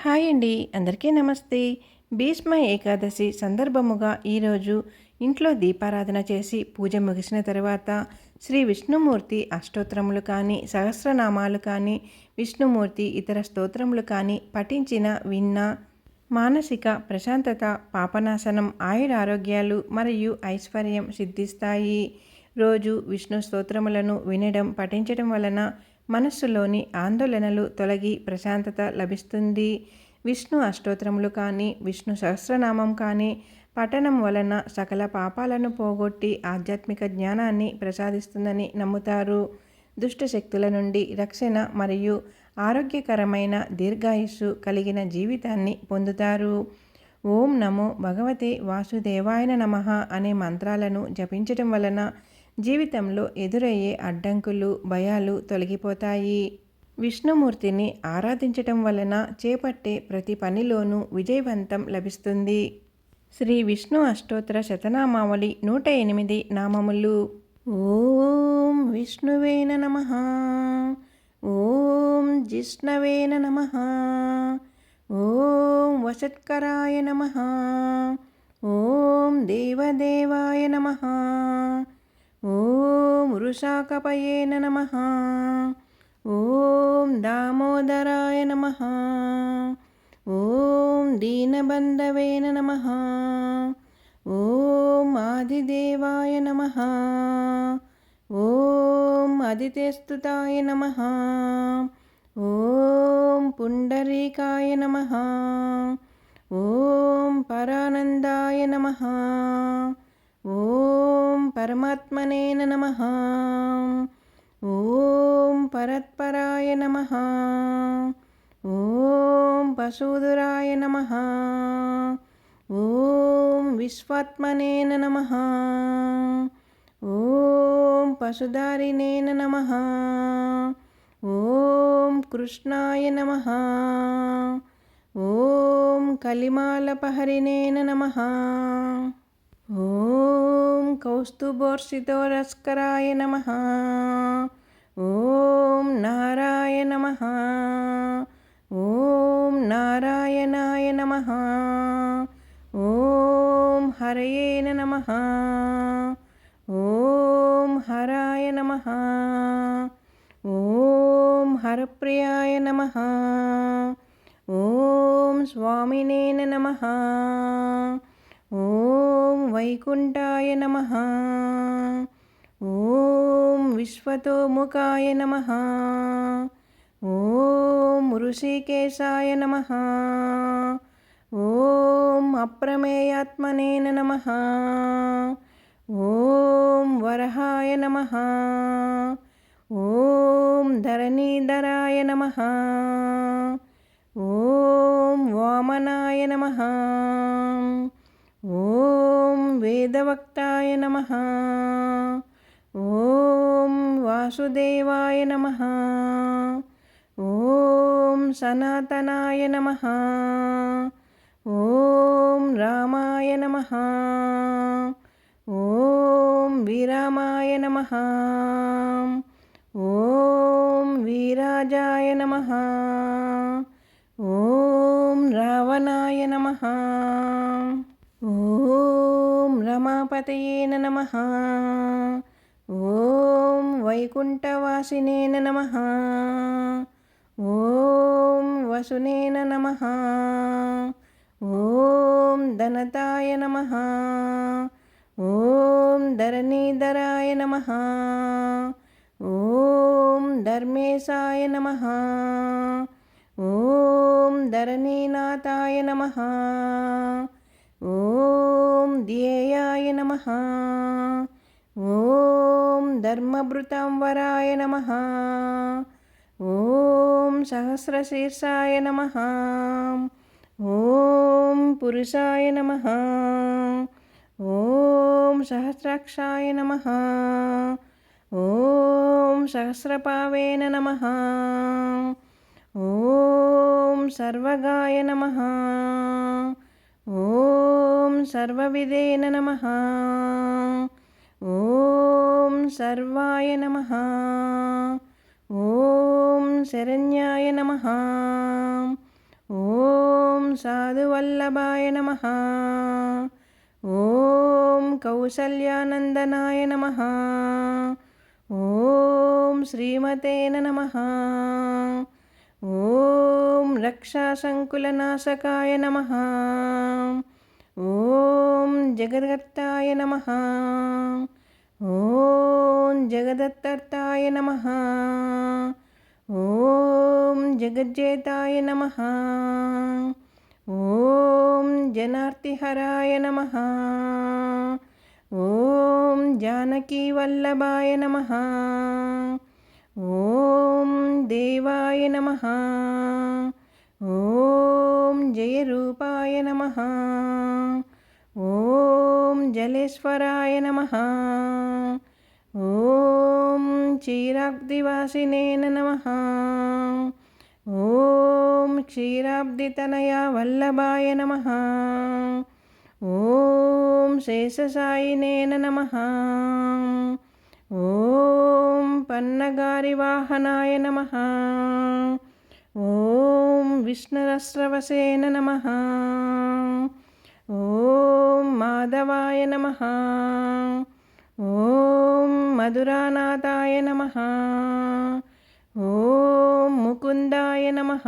Hi అండి, అందరికీ నమస్తే. భీష్మ ఏకాదశి సందర్భముగా ఈరోజు ఇంట్లో దీపారాధన చేసి పూజ ముగిసిన తర్వాత శ్రీ విష్ణుమూర్తి అష్టోత్తరములు కానీ, సహస్రనామాలు కానీ, విష్ణుమూర్తి ఇతర స్తోత్రములు కానీ పఠించిన విన్నా మానసిక ప్రశాంతత, పాపనాశనం, ఆయురారోగ్యాలు మరియు ఐశ్వర్యం సిద్ధిస్తాయి. రోజు విష్ణు స్తోత్రములను వినడం, పఠించడం వలన మనస్సులోని ఆందోళనలు తొలగి ప్రశాంతత లభిస్తుంది. విష్ణు అష్టోత్తరములు కానీ, విష్ణు సహస్రనామం కానీ పఠనం వలన సకల పాపాలను పోగొట్టి ఆధ్యాత్మిక జ్ఞానాన్ని ప్రసాదిస్తుందని నమ్ముతారు. దుష్ట శక్తుల నుండి రక్షణ మరియు ఆరోగ్యకరమైన దీర్ఘాయుస్సు కలిగిన జీవితాన్ని పొందుతారు. ఓం నమో భగవతే వాసుదేవాయ నమః అనే మంత్రాలను జపించటం వలన జీవితంలో ఎదురయ్యే అడ్డంకులు, భయాలు తొలగిపోతాయి. విష్ణుమూర్తిని ఆరాధించటం వలన చేపట్టే ప్రతి పనిలోనూ విజయవంతం లభిస్తుంది. శ్రీ విష్ణు అష్టోత్తర శతనామావళి 108 నామములు. ఓం విష్ణువేన నమః. ఓం జిష్ణవేన నమః. ఓం వసత్కరాయ నమః. ఓం దేవదేవాయ నమః. ఓం వృషాకపయేన నమః. ఓం దామోదరాయ నమః. ఓం దీనబంధవేన నమః. ఓం ఆదిదేవాయ నమః. ఓం అదితేస్తుతాయ నమః. ఓం పుండరీకాయ నమః. ఓం పరానందాయ నమః. ఓం పరమాత్మనే నమః. ఓం పరత్పరాయ నమః. ఓం పశూదురాయ నమః. ఓం విశ్వాత్మనే నమః. ఓం పశుధారిణే నమః. ఓం కృష్ణాయ నమః. ఓం కలిమాలపహరిణే నమః. ఓం కౌస్తుభోర్షితోరస్కరాయ నమః. ఓం నారాయ నమః. ఓం నారాయణాయ నమః. ఓం హరయే నమః. ఓం హరాయ నమః. ఓం హరప్రియాయ నమః. ఓం స్వామినే నమః. ఓం వైకుంఠాయ నమః. ఓం విశ్వతోముఖాయ నమః. ఓం ఋషికేశాయ నమః. ఓం అప్రమేయాత్మనే నమః. ఓం వరహాయ నమః. ఓం ధరణీధరాయ నమః. ఓం వామనాయ నమః. ఓం వేదవక్తాయ నమః. ఓం వాసుదేవాయ నమః. ఓం సనాతనాయ నమః. ఓం రామాయ నమః. ఓం విరామాయ నమః. ఓం వీరాజాయ నమః. ఓం రావణాయ నమః. ఓం రమాపతయే నమః. ఓం వైకుంఠవాసినే నమః. ఓం వసునే నమః. ఓం ధనతాయ నమః. ఓం ధరణీధరాయ నమః. ఓం ధర్మేశాయ నమః. ఓం ధరణీనాథాయ నమః. ఓం ధ్యేయాయ నమః. ఓం ధర్మభృతాంబరాయ నమః. ఓం సహస్రశీర్షాయ నమః. ఓం పురుషాయ నమః. ఓం సహస్రాక్షాయ నమః. ఓం సహస్రపావే నమః. ఓం సర్వగాయ నమః. ఓం సర్వవిదే నమః. ఓం సర్వాయ నమః. ఓం శరణ్యాయ నమః. ఓం సాధువల్లభాయ నమః. ఓం కౌసల్యానందనాయ నమః. ఓం శ్రీమతే నమః. ఓం రక్షాసంకులనాశకాయ నమః. ఓం జగద్గర్తాయ నమః. ఓం జగదత్తర్థాయ నమః. ఓం జగజ్జేతాయ నమః. ఓం జనార్తిహరాయ నమః. ఓం జానకీవల్లభాయ నమః. ఓం దేవాయ నమః. ఓం జయరూపాయ నమః. ఓం జలేశ్వరాయ నమః. ఓం క్షీరాబ్దివాసినే నమః. ఓం క్షీరాబ్దితనయా వల్లభాయ నమః. ఓం శేషసాయినే నమః. ఓం పన్నగారివాహనాయ నమః. ఓం విష్ణురస్రవసే నమః. ఓం మాధవాయ నమః. ఓం మధురానాథాయ నమః. ఓం ముకుందాయ నమః.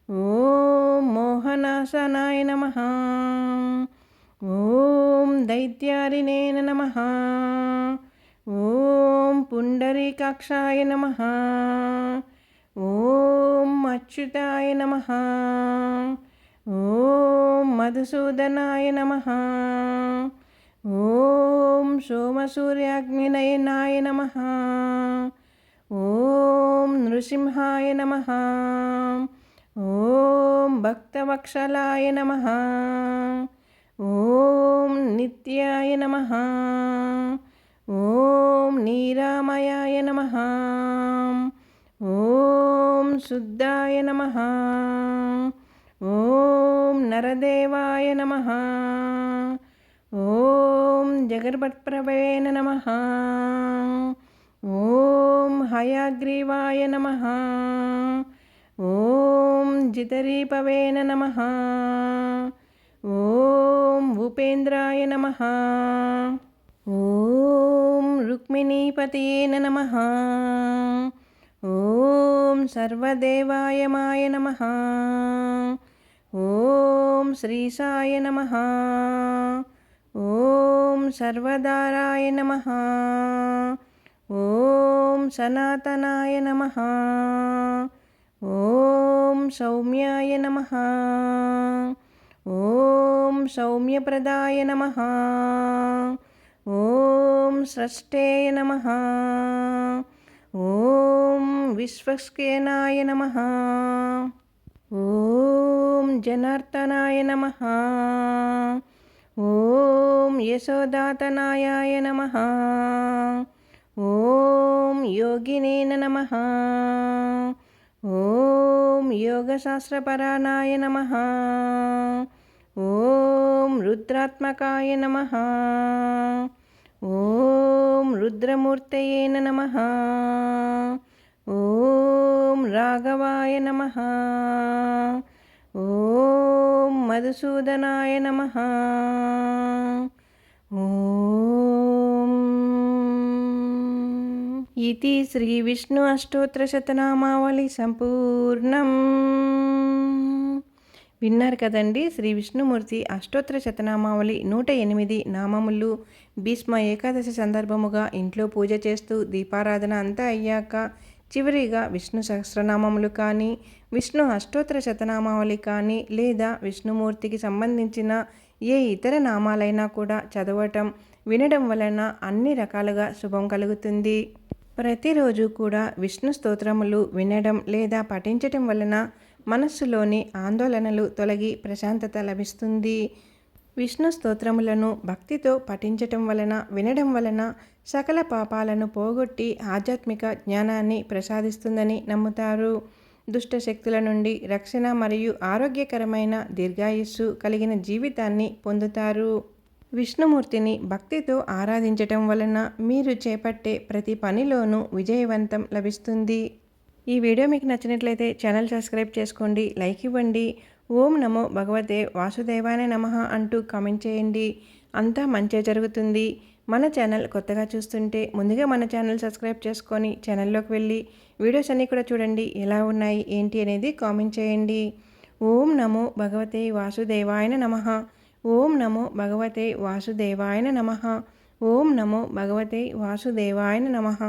ఓం మోహనాశనాయ నమః. ఓం దైత్యారినే నమః. ఓం పుండరీకాక్షాయ నమః. ఓం అచ్యుతాయ నమః. ఓం మధుసూదనాయ నమః. ఓం సోమసూర్యాగ్నినయనాయ నమః. ఓం నృసింహాయ నమః. ఓం భక్తవత్సలాయ నమః. ఓం నిత్యాయ నమః. ఓం నీరామయాయ నమః. ఓం శుద్ధాయ నమః. ఓం నరదేవాయ నమః. ఓం జగద్భట్ప్రభవే నమః. ఓం హయగ్రీవాయ నమః. ఓం జితరీపవే నమః. ఓం ఉపేంద్రాయ నమః. ఓం రుక్మిణీపతయే నమః. ఓం సర్వదేవాయమాయ నమః. ఓం శ్రీశాయ నమః. ఓం సర్వదారాయ నమః. ఓం సనాతనాయ నమః. ఓం సౌమ్యాయ నమః. ఓం సౌమ్యప్రదాయ నమః. ఓం స్రష్టేయ నమః. ఓం విశ్వక్సేనాయ నమః. ఓం జనార్దనాయ నమః. ఓం యశోదాతనాయాయ నమః. ఓం యోగినే నమః. ఓం యోగశాస్త్రపరాయణాయ నమః. ఓం రుద్రాత్మకాయ నమః. ఓం రుద్రమూర్తయే నమః. ఓం రాఘవాయ నమః. ఓం మధుసూదనాయ నమః. ఓం ఇతి శ్రీ విష్ణు అష్టోత్తరశతనామావళి సంపూర్ణం. విన్నారు కదండి, శ్రీ విష్ణుమూర్తి అష్టోత్తర శతనామావళి 108 నామములు. భీష్మ ఏకాదశి సందర్భముగా ఇంట్లో పూజ చేస్తూ దీపారాధన అంతా అయ్యాక చివరిగా విష్ణు సహస్రనామములు కానీ, విష్ణు అష్టోత్తర శతనామావళి కానీ, లేదా విష్ణుమూర్తికి సంబంధించిన ఏ ఇతర నామాలైనా కూడా చదవటం, వినడం వలన అన్ని రకాలుగా శుభం కలుగుతుంది. ప్రతిరోజు కూడా విష్ణు స్తోత్రములు వినడం లేదా పఠించటం వలన మనస్సులోని ఆందోళనలు తొలగి ప్రశాంతత లభిస్తుంది. విష్ణు స్తోత్రములను భక్తితో పఠించటం వలన, వినడం వలన సకల పాపాలను పోగొట్టి ఆధ్యాత్మిక జ్ఞానాన్ని ప్రసాదిస్తుందని నమ్ముతారు. దుష్ట శక్తుల నుండి రక్షణ మరియు ఆరోగ్యకరమైన దీర్ఘాయుస్సు కలిగిన జీవితాన్ని పొందుతారు. విష్ణుమూర్తిని భక్తితో ఆరాధించటం వలన మీరు చేపట్టే ప్రతి పనిలోనూ విజయవంతం లభిస్తుంది. ఈ వీడియో మీకు నచ్చినట్లయితే ఛానల్ సబ్స్క్రైబ్ చేసుకోండి, లైక్ ఇవ్వండి. ఓం నమో భగవతే వాసుదేవాయ నమః అంటూ కామెంట్ చేయండి. అంతా మంచే జరుగుతుంది. మన ఛానల్ కొత్తగా చూస్తుంటే ముందుగా మన ఛానల్ సబ్స్క్రైబ్ చేసుకొని ఛానల్లోకి వెళ్ళి వీడియోస్ అన్నీ కూడా చూడండి. ఎలా ఉన్నాయి ఏంటి అనేది కామెంట్ చేయండి. ఓం నమో భగవతే వాసుదేవాయ నమః. ఓం నమో భగవతే వాసుదేవాయ నమః. ఓం నమో భగవతే వాసుదేవాయ నమః.